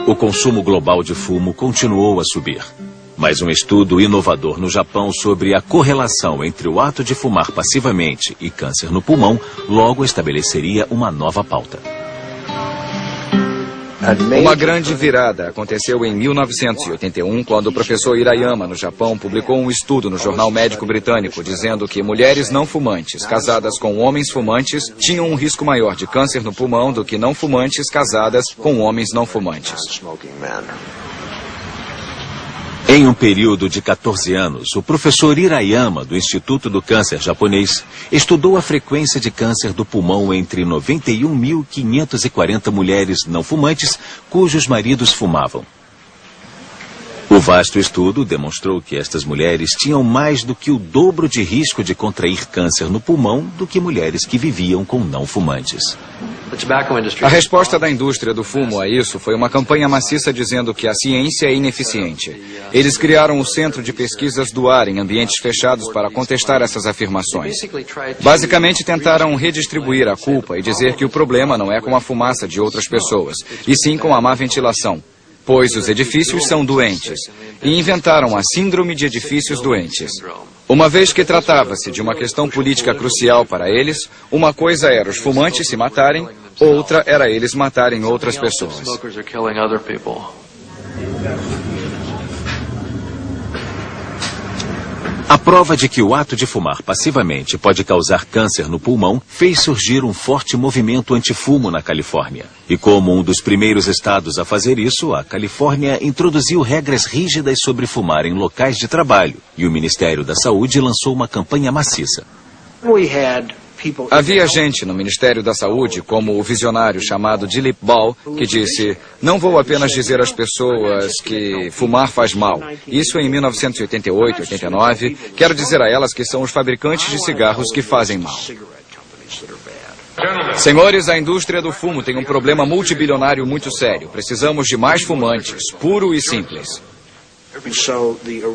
O consumo global de fumo continuou a subir. Mas um estudo inovador no Japão sobre a correlação entre o ato de fumar passivamente e câncer no pulmão logo estabeleceria uma nova pauta. Uma grande virada aconteceu em 1981, quando o professor Hirayama, no Japão, publicou um estudo no Jornal Médico Britânico dizendo que mulheres não fumantes casadas com homens fumantes tinham um risco maior de câncer no pulmão do que não fumantes casadas com homens não fumantes. Em um período de 14 anos, o professor Hirayama, do Instituto do Câncer japonês, estudou a frequência de câncer do pulmão entre 91.540 mulheres não fumantes cujos maridos fumavam. O vasto estudo demonstrou que estas mulheres tinham mais do que o dobro de risco de contrair câncer no pulmão do que mulheres que viviam com não fumantes. A resposta da indústria do fumo a isso foi uma campanha maciça dizendo que a ciência é ineficiente. Eles criaram o Centro de Pesquisas do Ar em ambientes fechados para contestar essas afirmações. Basicamente tentaram redistribuir a culpa e dizer que o problema não é com a fumaça de outras pessoas, e sim com a má ventilação, pois os edifícios são doentes, e inventaram a síndrome de edifícios doentes. Uma vez que tratava-se de uma questão política crucial para eles, uma coisa era os fumantes se matarem, outra era eles matarem outras pessoas. A prova de que o ato de fumar passivamente pode causar câncer no pulmão fez surgir um forte movimento antifumo na Califórnia. E como um dos primeiros estados a fazer isso, a Califórnia introduziu regras rígidas sobre fumar em locais de trabalho. E o Ministério da Saúde lançou uma campanha maciça. Havia gente no Ministério da Saúde, como o visionário chamado Dilip Bal, que disse: não vou apenas dizer às pessoas que fumar faz mal. Isso em 1988, 89. Quero dizer a elas que são os fabricantes de cigarros que fazem mal. Senhores, a indústria do fumo tem um problema multibilionário muito sério. Precisamos de mais fumantes, puro e simples.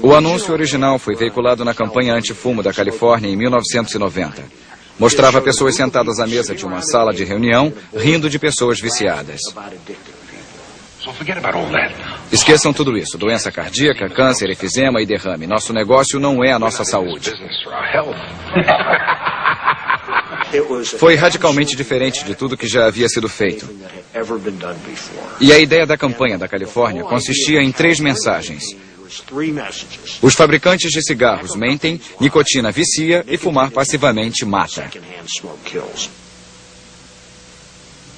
O anúncio original foi veiculado na campanha antifumo da Califórnia em 1990. Mostrava pessoas sentadas à mesa de uma sala de reunião, rindo de pessoas viciadas. Esqueçam tudo isso: doença cardíaca, câncer, efizema e derrame. Nosso negócio não é a nossa saúde. Foi radicalmente diferente de tudo que já havia sido feito. E a ideia da campanha da Califórnia consistia em 3 mensagens. Os fabricantes de cigarros mentem, nicotina vicia e fumar passivamente mata.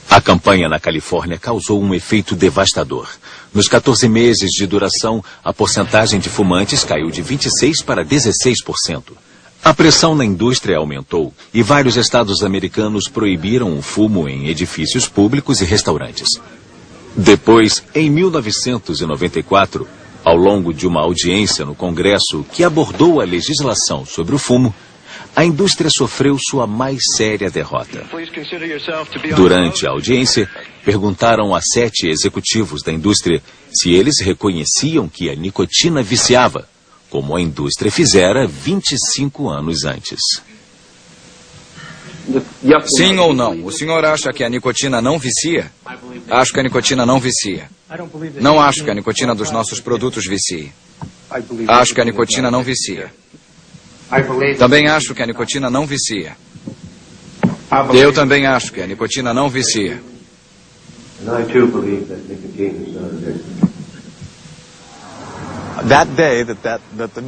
A campanha na Califórnia causou um efeito devastador. Nos 14 meses de duração, a porcentagem de fumantes caiu de 26% para 16%. A pressão na indústria aumentou e vários estados americanos proibiram o fumo em edifícios públicos e restaurantes. Depois, em 1994, ao longo de uma audiência no Congresso que abordou a legislação sobre o fumo, a indústria sofreu sua mais séria derrota. Durante a audiência, perguntaram a 7 executivos da indústria se eles reconheciam que a nicotina viciava, como a indústria fizera 25 anos antes. Sim ou não? O senhor acha que a nicotina não vicia? Acho que a nicotina não vicia. Não acho que a nicotina dos nossos produtos vicie. Acho que a nicotina não vicia. Também acho que a nicotina não vicia. Eu também acho que a nicotina não vicia.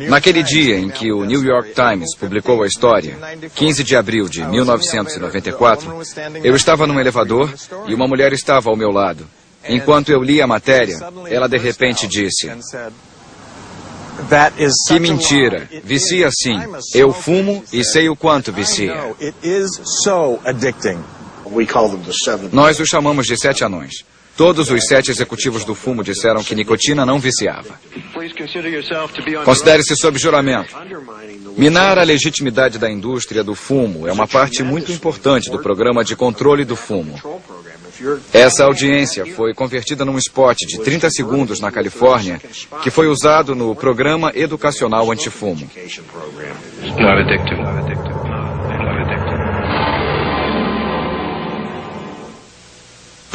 Naquele dia em que o New York Times publicou a história, 15 de abril de 1994, eu estava num elevador e uma mulher estava ao meu lado. Enquanto eu li a matéria, ela de repente disse: que mentira, vicia sim. Eu fumo e sei o quanto vicia. Nós os chamamos de 7 anões. Todos os 7 executivos do fumo disseram que nicotina não viciava. Considere-se sob juramento. Minar a legitimidade da indústria do fumo é uma parte muito importante do programa de controle do fumo. Essa audiência foi convertida num spot de 30 segundos na Califórnia, que foi usado no Programa Educacional Antifumo.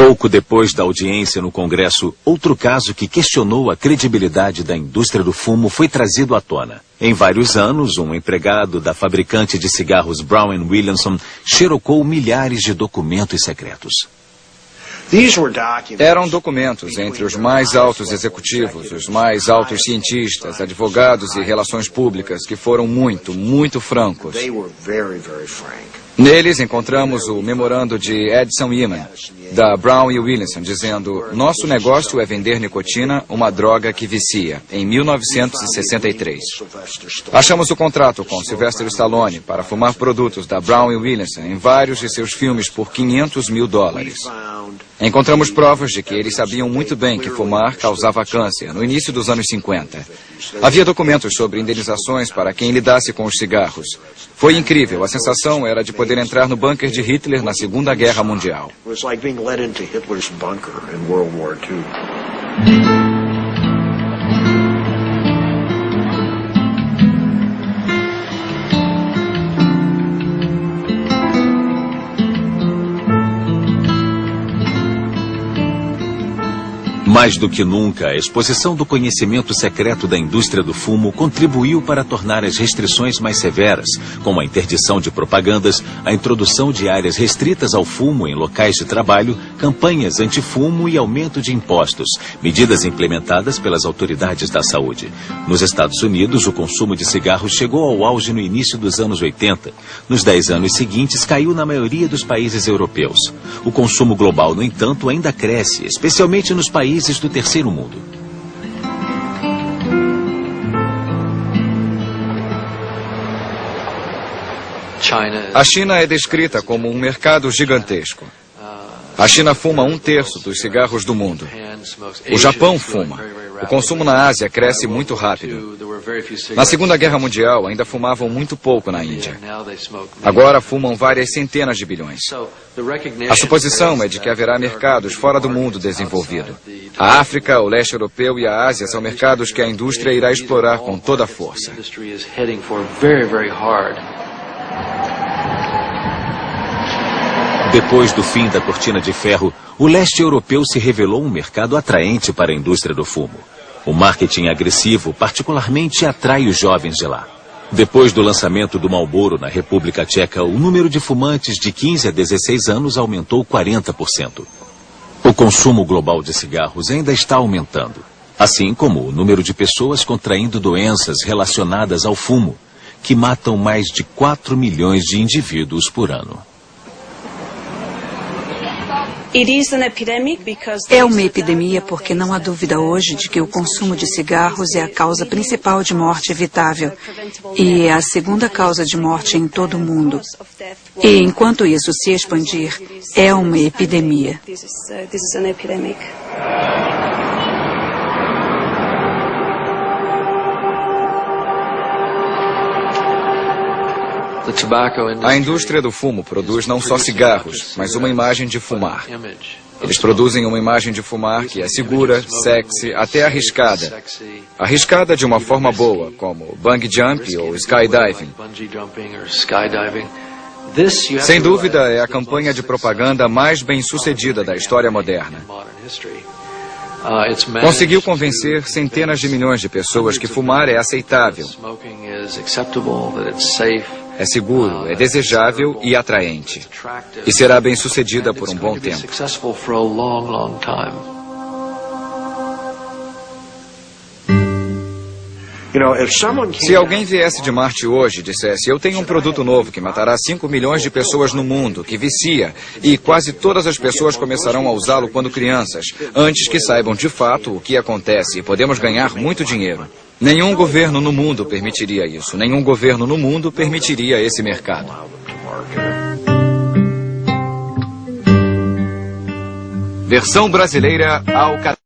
Pouco depois da audiência no Congresso, outro caso que questionou a credibilidade da indústria do fumo foi trazido à tona. Em vários anos, um empregado da fabricante de cigarros Brown & Williamson xerocou milhares de documentos secretos. Eram documentos entre os mais altos executivos, os mais altos cientistas, advogados e relações públicas que foram muito francos. Neles encontramos o memorando de Edson Yeaman, da Brown & Williamson, dizendo: nosso negócio é vender nicotina, uma droga que vicia, em 1963. Achamos o contrato com Sylvester Stallone para fumar produtos da Brown & Williamson em vários de seus filmes por $500 mil. Encontramos provas de que eles sabiam muito bem que fumar causava câncer no início dos anos 50. Havia documentos sobre indenizações para quem lidasse com os cigarros. Foi incrível, a sensação era de poder entrar no bunker de Hitler na Segunda Guerra Mundial. Mais do que nunca, a exposição do conhecimento secreto da indústria do fumo contribuiu para tornar as restrições mais severas, como a interdição de propagandas, a introdução de áreas restritas ao fumo em locais de trabalho, campanhas anti-fumo e aumento de impostos, medidas implementadas pelas autoridades da saúde. Nos Estados Unidos, o consumo de cigarros chegou ao auge no início dos anos 80. Nos 10 anos seguintes, caiu na maioria dos países europeus. O consumo global, no entanto, ainda cresce, especialmente nos países do terceiro mundo. A China é descrita como um mercado gigantesco. A China fuma 1/3 dos cigarros do mundo. O Japão fuma. O consumo na Ásia cresce muito rápido. Na Segunda Guerra Mundial, ainda fumavam muito pouco na Índia. Agora fumam várias centenas de bilhões. A suposição é de que haverá mercados fora do mundo desenvolvido. A África, o leste europeu e a Ásia são mercados que a indústria irá explorar com toda a força. Depois do fim da cortina de ferro, o leste europeu se revelou um mercado atraente para a indústria do fumo. O marketing agressivo particularmente atrai os jovens de lá. Depois do lançamento do Marlboro na República Tcheca, o número de fumantes de 15 a 16 anos aumentou 40%. O consumo global de cigarros ainda está aumentando, assim como o número de pessoas contraindo doenças relacionadas ao fumo, que matam mais de 4 milhões de indivíduos por ano. É uma epidemia porque não há dúvida hoje de que o consumo de cigarros é a causa principal de morte evitável e é a segunda causa de morte em todo o mundo. E enquanto isso se expandir, é uma epidemia. A indústria do fumo produz não só cigarros, mas uma imagem de fumar. Eles produzem uma imagem de fumar que é segura, sexy, até arriscada. Arriscada de uma forma boa, como bungee jump ou skydiving. Sem dúvida, é a campanha de propaganda mais bem-sucedida da história moderna. Conseguiu convencer centenas de milhões de pessoas que fumar é aceitável, é seguro, é desejável e atraente. E será bem-sucedida por um bom tempo. Se alguém viesse de Marte hoje e dissesse: eu tenho um produto novo que matará 5 milhões de pessoas no mundo, que vicia, e quase todas as pessoas começarão a usá-lo quando crianças, antes que saibam de fato o que acontece e podemos ganhar muito dinheiro. Nenhum governo no mundo permitiria isso. Nenhum governo no mundo permitiria esse mercado. Versão brasileira Alcatraz.